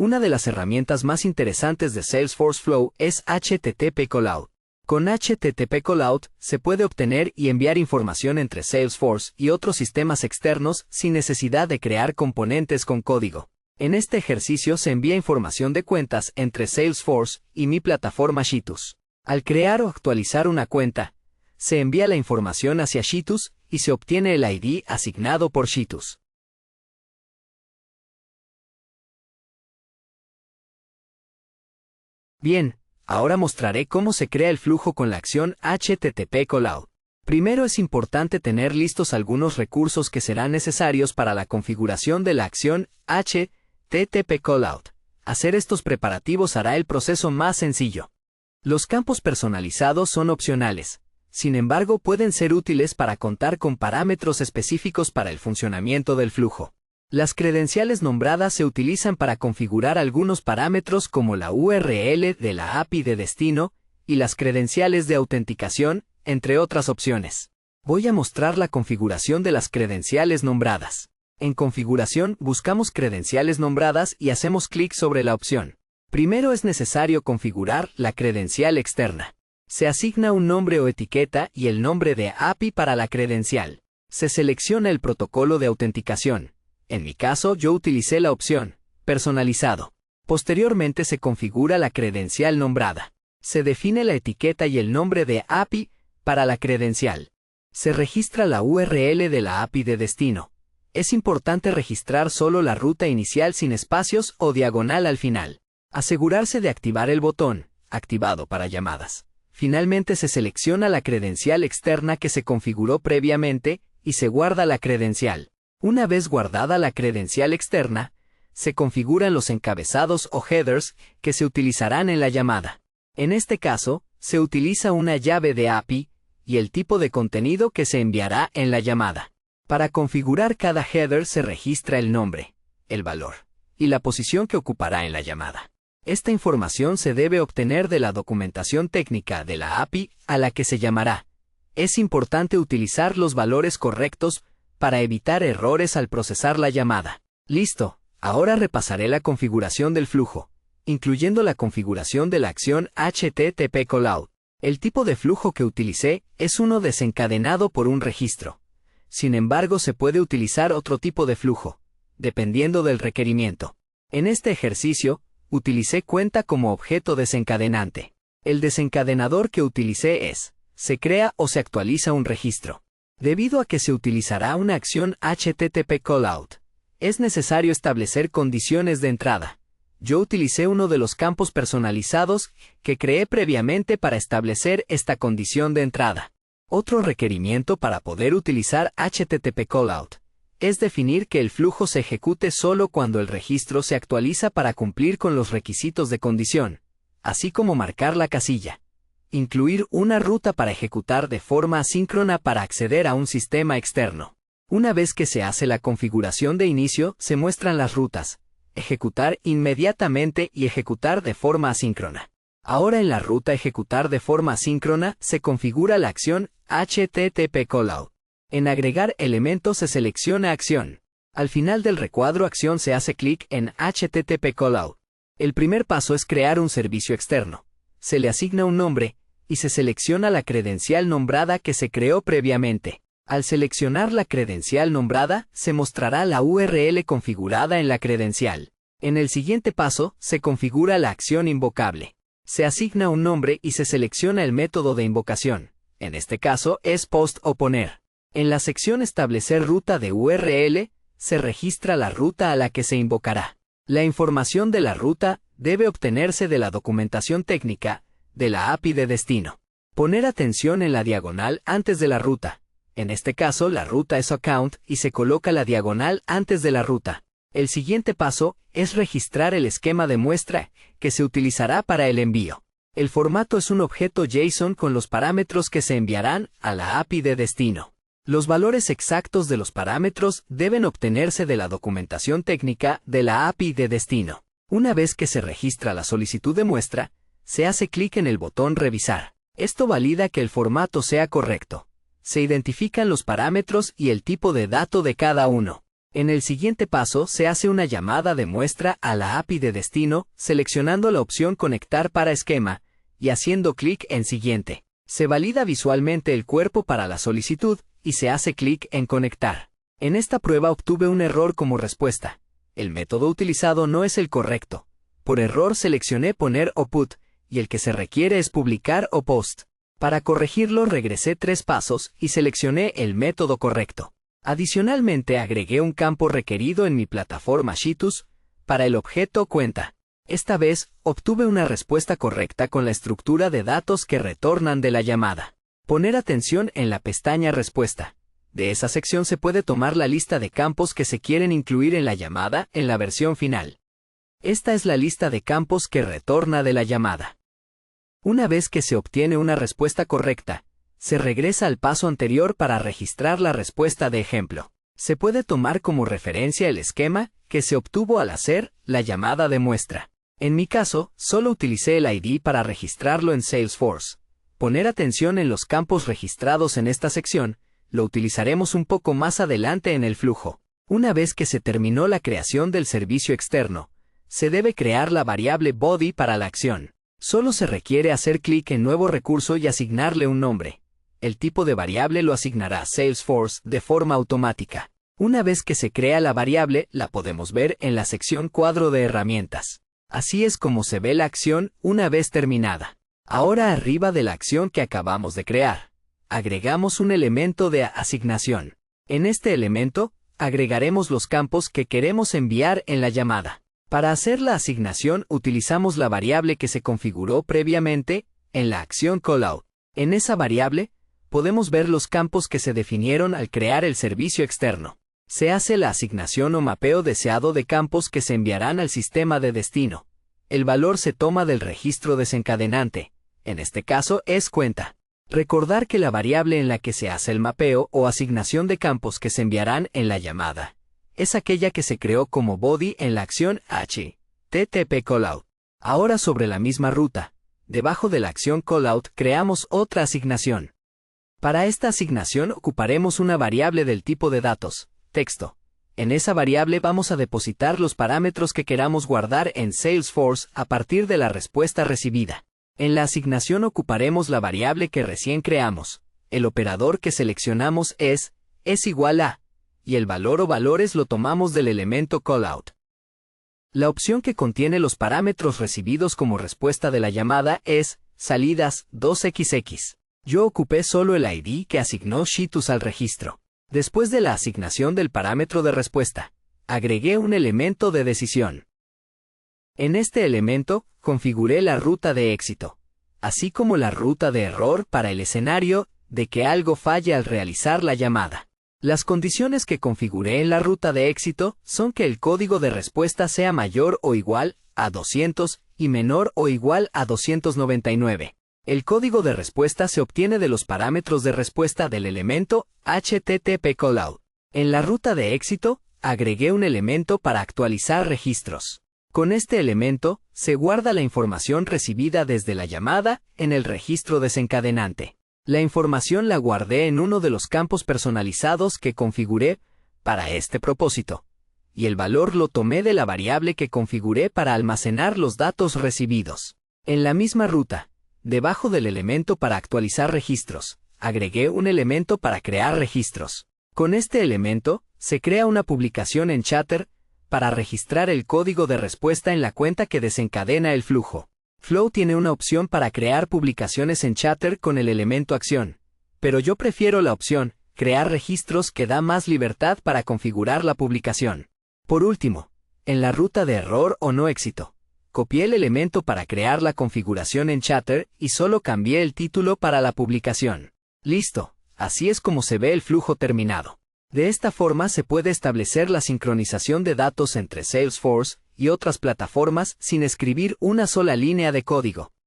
Una de las herramientas más interesantes de Salesforce Flow es HTTP Callout. Con HTTP Callout se puede obtener y enviar información entre Salesforce y otros sistemas externos sin necesidad de crear componentes con código. En este ejercicio se envía información de cuentas entre Salesforce y mi plataforma Shitus. Al crear o actualizar una cuenta, se envía la información hacia Shitus y se obtiene el ID asignado por Shitus. Bien, ahora mostraré cómo se crea el flujo con la acción HTTP Callout. Primero es importante tener listos algunos recursos que serán necesarios para la configuración de la acción HTTP Callout. Hacer estos preparativos hará el proceso más sencillo. Los campos personalizados son opcionales. Sin embargo, pueden ser útiles para contar con parámetros específicos para el funcionamiento del flujo. Las credenciales nombradas se utilizan para configurar algunos parámetros como la URL de la API de destino y las credenciales de autenticación, entre otras opciones. Voy a mostrar la configuración de las credenciales nombradas. En configuración, buscamos credenciales nombradas y hacemos clic sobre la opción. Primero es necesario configurar la credencial externa. Se asigna un nombre o etiqueta y el nombre de API para la credencial. Se selecciona el protocolo de autenticación. En mi caso, yo utilicé la opción personalizado. Posteriormente se configura la credencial nombrada. Se define la etiqueta y el nombre de API para la credencial. Se registra la URL de la API de destino. Es importante registrar solo la ruta inicial sin espacios o diagonal al final. Asegurarse de activar el botón activado para llamadas. Finalmente se selecciona la credencial externa que se configuró previamente y se guarda la credencial. Una vez guardada la credencial externa, se configuran los encabezados o headers que se utilizarán en la llamada. En este caso, se utiliza una llave de API y el tipo de contenido que se enviará en la llamada. Para configurar cada header se registra el nombre, el valor y la posición que ocupará en la llamada. Esta información se debe obtener de la documentación técnica de la API a la que se llamará. Es importante utilizar los valores correctos para evitar errores al procesar la llamada. Listo, ahora repasaré la configuración del flujo, incluyendo la configuración de la acción HTTP Callout. El tipo de flujo que utilicé es uno desencadenado por un registro. Sin embargo, se puede utilizar otro tipo de flujo, dependiendo del requerimiento. En este ejercicio, utilicé cuenta como objeto desencadenante. El desencadenador que utilicé es, se crea o se actualiza un registro. Debido a que se utilizará una acción HTTP Callout, es necesario establecer condiciones de entrada. Yo utilicé uno de los campos personalizados que creé previamente para establecer esta condición de entrada. Otro requerimiento para poder utilizar HTTP Callout es definir que el flujo se ejecute solo cuando el registro se actualiza para cumplir con los requisitos de condición, así como marcar la casilla. Incluir una ruta para ejecutar de forma asíncrona para acceder a un sistema externo. Una vez que se hace la configuración de inicio, se muestran las rutas, ejecutar inmediatamente y ejecutar de forma asíncrona. Ahora en la ruta ejecutar de forma asíncrona se configura la acción HTTP Callout. En agregar elementos se selecciona acción. Al final del recuadro acción se hace clic en HTTP Callout. El primer paso es crear un servicio externo. Se le asigna un nombre y se selecciona la credencial nombrada que se creó previamente. Al seleccionar la credencial nombrada, se mostrará la URL configurada en la credencial. En el siguiente paso, se configura la acción invocable. Se asigna un nombre y se selecciona el método de invocación. En este caso, es post o poner. En la sección Establecer ruta de URL, se registra la ruta a la que se invocará. La información de la ruta debe obtenerse de la documentación técnica de la API de destino. Poner atención en la diagonal antes de la ruta. En este caso, la ruta es account y se coloca la diagonal antes de la ruta. El siguiente paso es registrar el esquema de muestra que se utilizará para el envío. El formato es un objeto JSON con los parámetros que se enviarán a la API de destino. Los valores exactos de los parámetros deben obtenerse de la documentación técnica de la API de destino. Una vez que se registra la solicitud de muestra, se hace clic en el botón Revisar. Esto valida que el formato sea correcto. Se identifican los parámetros y el tipo de dato de cada uno. En el siguiente paso se hace una llamada de muestra a la API de destino, seleccionando la opción Conectar para esquema, y haciendo clic en Siguiente. Se valida visualmente el cuerpo para la solicitud, y se hace clic en Conectar. En esta prueba obtuve un error como respuesta. El método utilizado no es el correcto. Por error seleccioné Poner o Put, y el que se requiere es Publicar o Post. Para corregirlo regresé 3 pasos y seleccioné el método correcto. Adicionalmente agregué un campo requerido en mi plataforma Shitus para el objeto Cuenta. Esta vez, obtuve una respuesta correcta con la estructura de datos que retornan de la llamada. Poner atención en la pestaña Respuesta. De esa sección se puede tomar la lista de campos que se quieren incluir en la llamada en la versión final. Esta es la lista de campos que retorna de la llamada. Una vez que se obtiene una respuesta correcta, se regresa al paso anterior para registrar la respuesta de ejemplo. Se puede tomar como referencia el esquema que se obtuvo al hacer la llamada de muestra. En mi caso, solo utilicé el ID para registrarlo en Salesforce. Poner atención en los campos registrados en esta sección, lo utilizaremos un poco más adelante en el flujo. Una vez que se terminó la creación del servicio externo, se debe crear la variable body para la acción. Solo se requiere hacer clic en Nuevo recurso y asignarle un nombre. El tipo de variable lo asignará Salesforce de forma automática. Una vez que se crea la variable, la podemos ver en la sección Cuadro de herramientas. Así es como se ve la acción una vez terminada. Ahora arriba de la acción que acabamos de crear, agregamos un elemento de asignación. En este elemento, agregaremos los campos que queremos enviar en la llamada. Para hacer la asignación utilizamos la variable que se configuró previamente en la acción callout. En esa variable, podemos ver los campos que se definieron al crear el servicio externo. Se hace la asignación o mapeo deseado de campos que se enviarán al sistema de destino. El valor se toma del registro desencadenante. En este caso es cuenta. Recordar que la variable en la que se hace el mapeo o asignación de campos que se enviarán en la llamada es aquella que se creó como body en la acción HTTP callout. Ahora sobre la misma ruta, debajo de la acción callout creamos otra asignación. Para esta asignación ocuparemos una variable del tipo de datos, texto. En esa variable vamos a depositar los parámetros que queramos guardar en Salesforce a partir de la respuesta recibida. En la asignación ocuparemos la variable que recién creamos. El operador que seleccionamos es igual a, y el valor o valores lo tomamos del elemento callout. La opción que contiene los parámetros recibidos como respuesta de la llamada es salidas 2xx. Yo ocupé solo el ID que asignó Shitus al registro. Después de la asignación del parámetro de respuesta, agregué un elemento de decisión. En este elemento, configuré la ruta de éxito, así como la ruta de error para el escenario de que algo falle al realizar la llamada. Las condiciones que configuré en la ruta de éxito son que el código de respuesta sea mayor o igual a 200 y menor o igual a 299. El código de respuesta se obtiene de los parámetros de respuesta del elemento HTTP callout. En la ruta de éxito, agregué un elemento para actualizar registros. Con este elemento, se guarda la información recibida desde la llamada en el registro desencadenante. La información la guardé en uno de los campos personalizados que configuré para este propósito, y el valor lo tomé de la variable que configuré para almacenar los datos recibidos. En la misma ruta, debajo del elemento para actualizar registros, agregué un elemento para crear registros. Con este elemento, se crea una publicación en Chatter para registrar el código de respuesta en la cuenta que desencadena el flujo. Flow tiene una opción para crear publicaciones en Chatter con el elemento acción, pero yo prefiero la opción crear registros que da más libertad para configurar la publicación. Por último, en la ruta de error o no éxito, copié el elemento para crear la configuración en Chatter y solo cambié el título para la publicación. Listo, así es como se ve el flujo terminado. De esta forma se puede establecer la sincronización de datos entre Salesforce y otras plataformas sin escribir una sola línea de código.